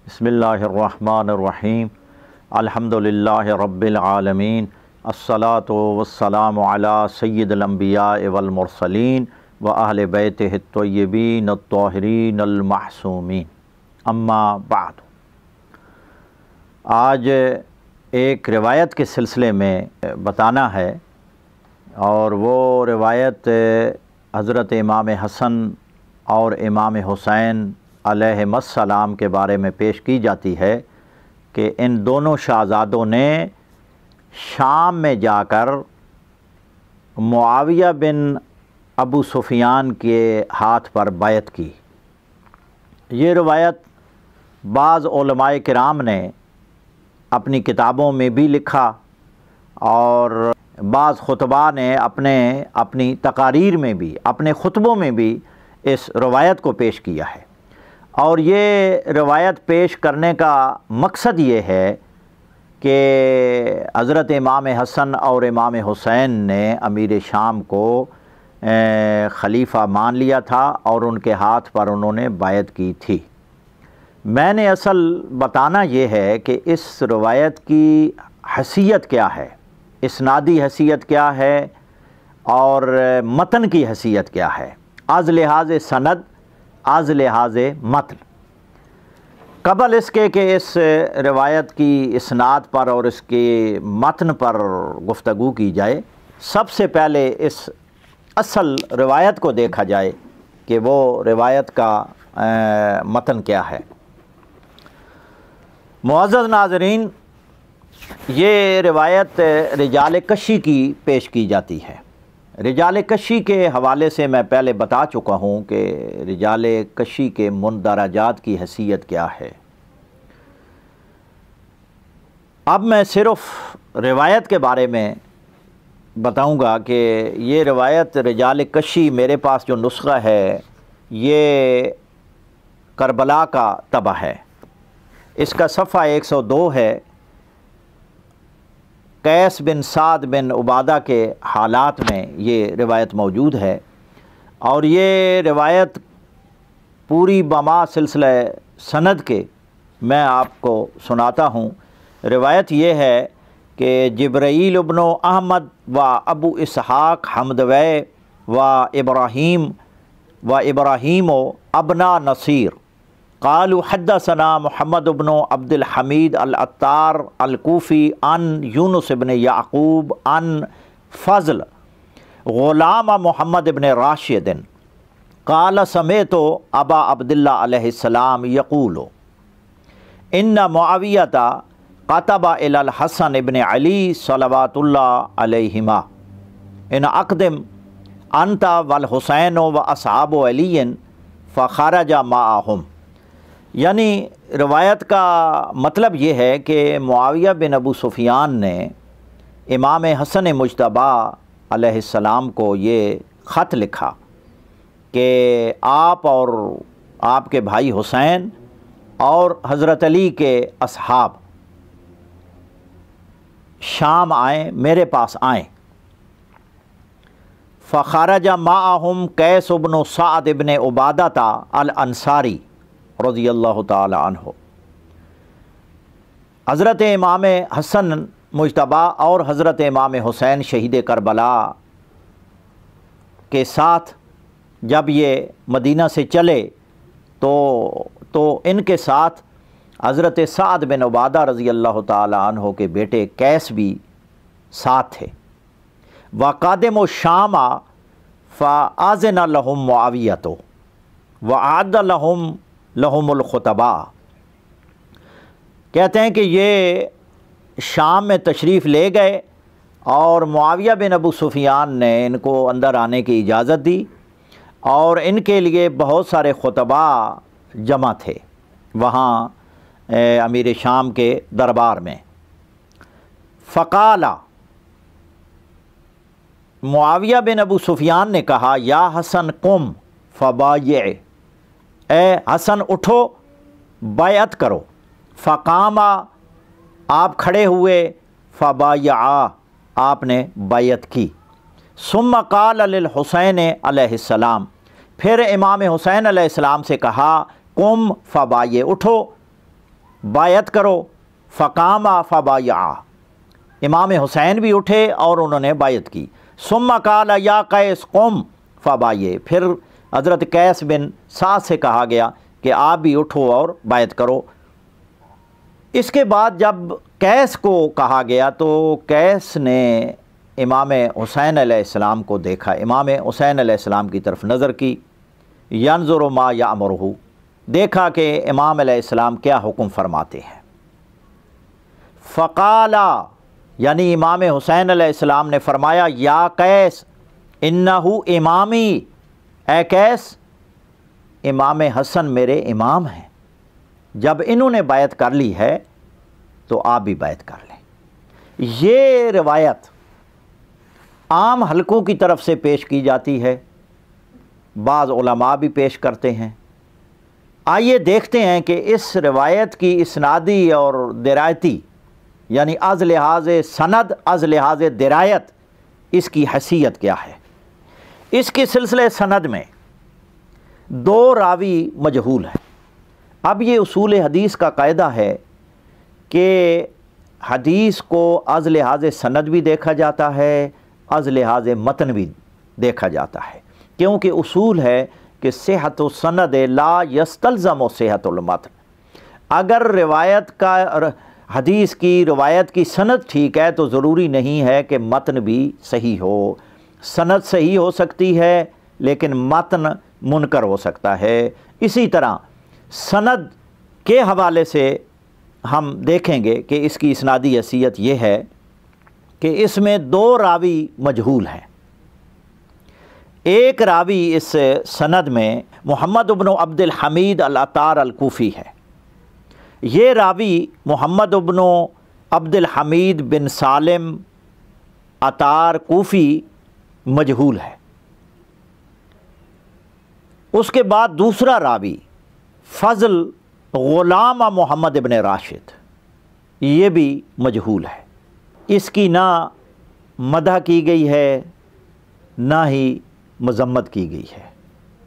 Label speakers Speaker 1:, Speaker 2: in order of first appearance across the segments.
Speaker 1: بسم اللہ الرحمن الرحیم الحمدللہ رب العالمین الصلاۃ والسلام علی سید الانبیاء والمرسلین و اہل بیتہ الطیبین الطاہرین المعصومین اما بعد۔ آج ایک روایت کے سلسلے میں بتانا ہے، اور وہ روایت حضرت امام حسن اور امام حسین علیہم السلام کے بارے میں پیش کی جاتی ہے کہ ان دونوں شہزادوں نے شام میں جا کر معاویہ بن ابو سفیان کے ہاتھ پر بیعت کی۔ یہ روایت بعض علماء کرام نے اپنی کتابوں میں بھی لکھا، اور بعض خطباء نے اپنی تقاریر میں بھی، اپنے خطبوں میں بھی اس روایت کو پیش کیا ہے۔ اور یہ روایت پیش کرنے کا مقصد یہ ہے کہ حضرت امام حسن اور امام حسین نے امیر شام کو خلیفہ مان لیا تھا اور ان کے ہاتھ پر انہوں نے بیعت کی تھی۔ میں نے اصل بتانا یہ ہے کہ اس روایت کی حیثیت کیا ہے، اسنادی حیثیت کیا ہے اور متن کی حیثیت کیا ہے، از لحاظ سند، از لحاظ متن۔ قبل اس کے کہ اس روایت کی اسناد پر اور اس کے متن پر گفتگو کی جائے، سب سے پہلے اس اصل روایت کو دیکھا جائے کہ وہ روایت کا متن کیا ہے۔ معزز ناظرین، یہ روایت رجال کشی کی پیش کی جاتی ہے۔ رجال کشی کے حوالے سے میں پہلے بتا چکا ہوں کہ رجال کشی کے مندرجات کی حیثیت کیا ہے۔ اب میں صرف روایت کے بارے میں بتاؤں گا کہ یہ روایت رجال کشی، میرے پاس جو نسخہ ہے یہ کربلا کا طبع ہے، اس کا صفحہ 102 ہے۔ قیس بن سعد بن عبادہ کے حالات میں یہ روایت موجود ہے، اور یہ روایت پوری بما سلسلہ سند کے میں آپ کو سناتا ہوں۔ روایت یہ ہے کہ جبرائیل ابن احمد و ابو اسحاق حمدوی و ابراہیم ابنا نصیر قالوا حدثنا محمد بن عبد الحمید العطار الکوفی عن یونس بن یعقوب عن فضل غلام محمد بن راشد قال سمعت ابا عبداللہ علیہ السلام یقول ان معاویۃ کتب الی الحسن بن علی صلوات اللہ علیہما ان اقدم انت والحسین و اصحاب علی فخرج معہم۔ یعنی روایت کا مطلب یہ ہے کہ معاویہ بن ابو سفیان نے امام حسن مجتبیٰ علیہ السلام کو یہ خط لکھا کہ آپ اور آپ کے بھائی حسین اور حضرت علی کے اصحاب شام آئیں، میرے پاس آئیں۔ فخرج معہم قیس بن سعد بن عبادہ الانصاری رضی اللہ تعالی عنہ۔ حضرت امام حسن مجتبیٰ اور حضرت امام حسین شہید کربلا کے ساتھ جب یہ مدینہ سے چلے تو ان کے ساتھ حضرت سعد بن عبادہ رضی اللہ تعالی عنہ کے بیٹے قیس بھی ساتھ تھے۔ وقادم الشام فآذن لهم معاویۃ وعد لهم الخطباء۔ کہتے ہیں کہ یہ شام میں تشریف لے گئے اور معاویہ بن ابو سفیان نے ان کو اندر آنے کی اجازت دی، اور ان کے لیے بہت سارے خطباء جمع تھے وہاں امیر شام کے دربار میں۔ فقال، معاویہ بن ابو سفیان نے کہا، یا حسن قم فبایع، اے حسن اٹھو بیعت کرو۔ فقام، آپ کھڑے ہوئے، فبایعا، آپ نے بیعت کی۔ ثم قال للحسین علیہ السلام، پھر امام حسین علیہ السلام سے کہا، قم فبایع، اٹھو بایت کرو، فقام فبایع، امام حسین بھی اٹھے اور انہوں نے بایت کی، ثم قال یا قیس قم فبایع، پھر حضرت قیس بن سعد سے کہا گیا کہ آپ بھی اٹھو اور بایت کرو۔ اس کے بعد جب قیس کو کہا گیا تو قیس نے امام حسین علیہ السلام کو دیکھا، امام حسین علیہ السلام کی طرف نظر کی، ینظر ما یامرہ، دیکھا کہ امام علیہ السلام کیا حکم فرماتے ہیں۔ فقالا، یعنی امام حسین علیہ السلام نے فرمایا، یا قیس انہ امامی، اے قیس امام حسن میرے امام ہیں، جب انہوں نے بیعت کر لی ہے تو آپ بھی بیعت کر لیں۔ یہ روایت عام حلقوں کی طرف سے پیش کی جاتی ہے، بعض علماء بھی پیش کرتے ہیں۔ آئیے دیکھتے ہیں کہ اس روایت کی اسنادی اور درایتی، یعنی از لحاظ سند از لحاظ درایت اس کی حیثیت کیا ہے۔ اس کے سلسلے سند میں 2 راوی مجہول ہیں۔ اب یہ اصول حدیث کا قاعدہ ہے کہ حدیث کو از لحاظ سند بھی دیکھا جاتا ہے، از لحاظ متن بھی دیکھا جاتا ہے، کیونکہ اصول ہے کہ صحت السند لا یستلزم صحت المتن۔ اگر روایت کا حدیث کی روایت کی سند ٹھیک ہے تو ضروری نہیں ہے کہ متن بھی صحیح ہو۔ سند صحیح ہو سکتی ہے لیکن متن منکر ہو سکتا ہے۔ اسی طرح سند کے حوالے سے ہم دیکھیں گے کہ اس کی اسنادی حیثیت یہ ہے کہ اس میں 2 راوی مجہول ہیں۔ ایک راوی اس سند میں محمد بن عبد الحمید العطار الکوفی ہے۔ یہ راوی محمد بن عبد الحمید بن سالم عطار کوفی مجہول ہے۔ اس کے بعد دوسرا راوی فضل غلام محمد بن راشد، یہ بھی مجہول ہے۔ اس کی نہ مدح کی گئی ہے نہ ہی مذمت کی گئی ہے،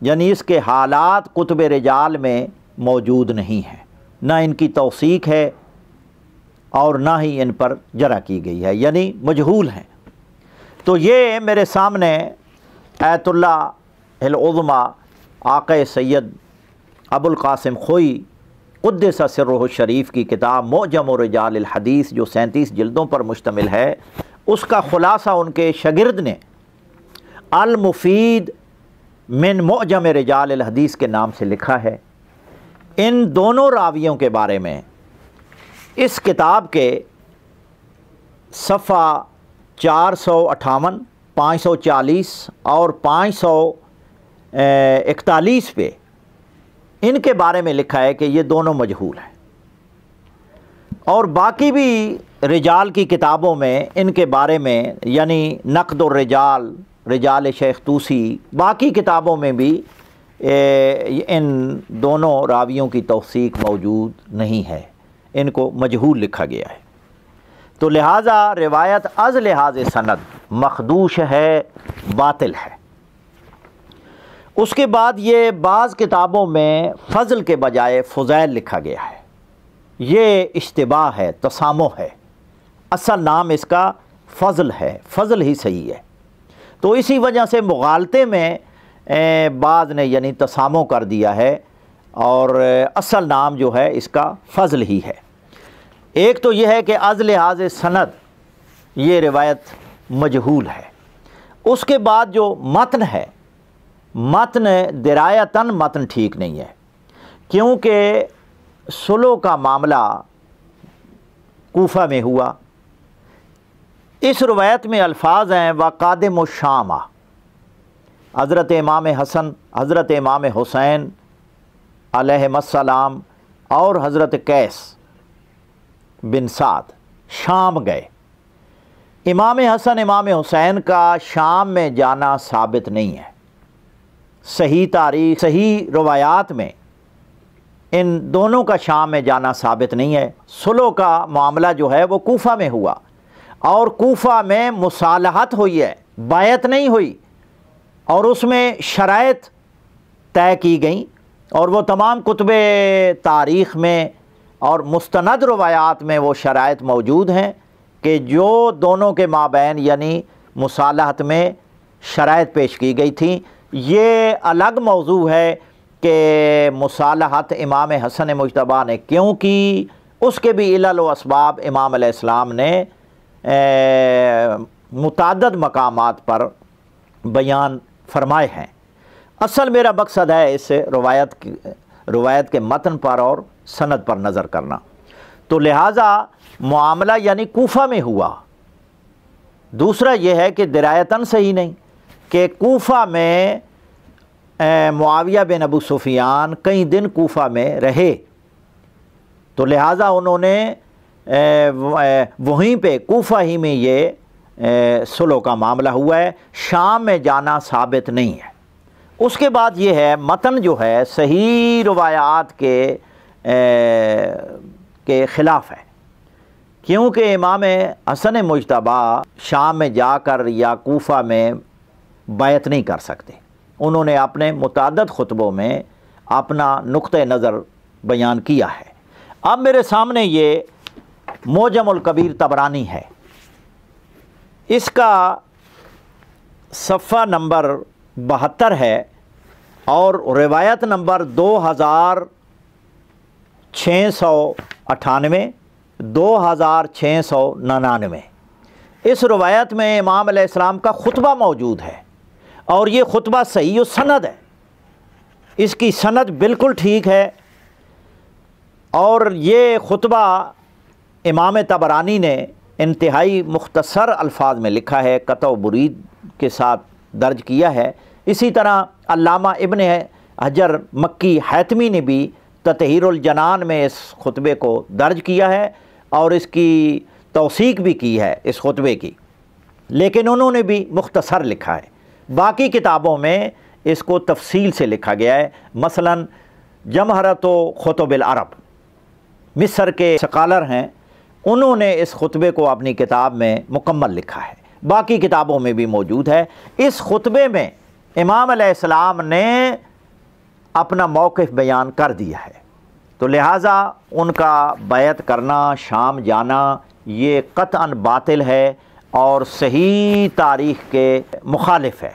Speaker 1: یعنی اس کے حالات کتب رجال میں موجود نہیں ہیں، نہ ان کی توثیق ہے اور نہ ہی ان پر جرح کی گئی ہے، یعنی مجہول ہیں۔ تو یہ میرے سامنے ایت اللہ العظمی آقا سید ابو القاسم خوئی قدس سرہ الشریف کی کتاب معجم رجال الحدیث جو 37 جلدوں پر مشتمل ہے، اس کا خلاصہ ان کے شاگرد نے المفید من معجم رجال الحدیث کے نام سے لکھا ہے۔ ان دونوں راویوں کے بارے میں اس کتاب کے صفحہ 458، 540 اور 541 پہ ان کے بارے میں لکھا ہے کہ یہ دونوں مجہول ہیں، اور باقی بھی رجال کی کتابوں میں ان کے بارے میں، یعنی نقد الرجال، رجال شیخ طوسی، باقی کتابوں میں بھی ان دونوں راویوں کی توثیق موجود نہیں ہے، ان کو مجہول لکھا گیا ہے۔ تو لہٰذا روایت از لحاظ سند مخدوش ہے، باطل ہے۔ اس کے بعد یہ بعض کتابوں میں فضل کے بجائے فضیل لکھا گیا ہے، یہ اشتباہ ہے، تسامح ہے، اصل نام اس کا فضل ہے، فضل ہی صحیح ہے۔ تو اسی وجہ سے مغالطے میں بعض نے یعنی تسامح کر دیا ہے، اور اصل نام جو ہے اس کا فضل ہی ہے۔ ایک تو یہ ہے کہ از لحاظ سند یہ روایت مجہول ہے۔ اس کے بعد جو متن ہے، متن درایتاً متن ٹھیک نہیں ہے، کیونکہ صلح کا معاملہ کوفہ میں ہوا۔ اس روایت میں الفاظ ہیں وقادم الشام، حضرت امام حسن، حضرت امام حسین علیہم السلام اور حضرت قیس بن سعد شام گئے۔ امام حسن امام حسین کا شام میں جانا ثابت نہیں ہے، صحیح تاریخ صحیح روایات میں ان دونوں کا شام میں جانا ثابت نہیں ہے۔ صلح کا معاملہ جو ہے وہ کوفہ میں ہوا، اور کوفہ میں مصالحت ہوئی ہے، بیعت نہیں ہوئی، اور اس میں شرائط طے کی گئیں، اور وہ تمام کتب تاریخ میں اور مستند روایات میں وہ شرائط موجود ہیں کہ جو دونوں کے مابین یعنی مصالحت میں شرائط پیش کی گئی تھیں۔ یہ الگ موضوع ہے کہ مصالحت امام حسن مجتبیٰ نے کیوں کی، اس کے بھی علل و اسباب امام علیہ السلام نے متعدد مقامات پر بیان فرمائے ہیں۔ اصل میرا مقصد ہے اس روایت کے متن پر اور سند پر نظر کرنا۔ تو لہٰذا معاملہ یعنی کوفہ میں ہوا۔ دوسرا یہ ہے کہ درایتاً صحیح نہیں کہ کوفہ میں معاویہ بن ابو سفیان کئی دن کوفہ میں رہے، تو لہٰذا انہوں نے وہیں پہ کوفہ ہی میں یہ صلح کا معاملہ ہوا ہے، شام میں جانا ثابت نہیں ہے۔ اس کے بعد یہ ہے متن جو ہے صحیح روایات کے خلاف ہے، کیونکہ امام حسن مجتبیٰ شام میں جا کر یا کوفہ میں بیعت نہیں کر سکتے۔ انہوں نے اپنے متعدد خطبوں میں اپنا نقطہ نظر بیان کیا ہے۔ اب میرے سامنے یہ معجم الکبیر طبرانی ہے، اس کا صفحہ نمبر 72 ہے اور روایت نمبر 2698 2699۔ اس روایت میں امام علیہ السلام کا خطبہ موجود ہے اور یہ خطبہ صحیح السند ہے، اس کی سند بالکل ٹھیک ہے، اور یہ خطبہ امام طبرانی نے انتہائی مختصر الفاظ میں لکھا ہے، قطع و برید کے ساتھ درج کیا ہے۔ اسی طرح علامہ ابن حجر مکی حیتمی نے بھی تطہیر الجنان میں اس خطبے کو درج کیا ہے اور اس کی توثیق بھی کی ہے اس خطبے کی، لیکن انہوں نے بھی مختصر لکھا ہے۔ باقی کتابوں میں اس کو تفصیل سے لکھا گیا ہے، مثلا جمہرۃ خطب العرب، مصر کے سکالر ہیں، انہوں نے اس خطبے کو اپنی کتاب میں مکمل لکھا ہے، باقی کتابوں میں بھی موجود ہے۔ اس خطبے میں امام علیہ السلام نے اپنا موقف بیان کر دیا ہے، تو لہٰذا ان کا بیعت کرنا، شام جانا، یہ قطعاً باطل ہے اور صحیح تاریخ کے مخالف ہے۔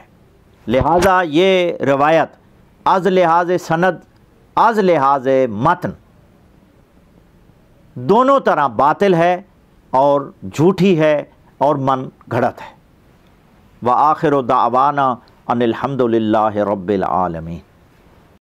Speaker 1: لہٰذا یہ روایت از لحاظ سند از لحاظ متن دونوں طرح باطل ہے اور جھوٹی ہے اور من گھڑت ہے۔ وآخر دعوانا ان الحمد للہ رب العالمین۔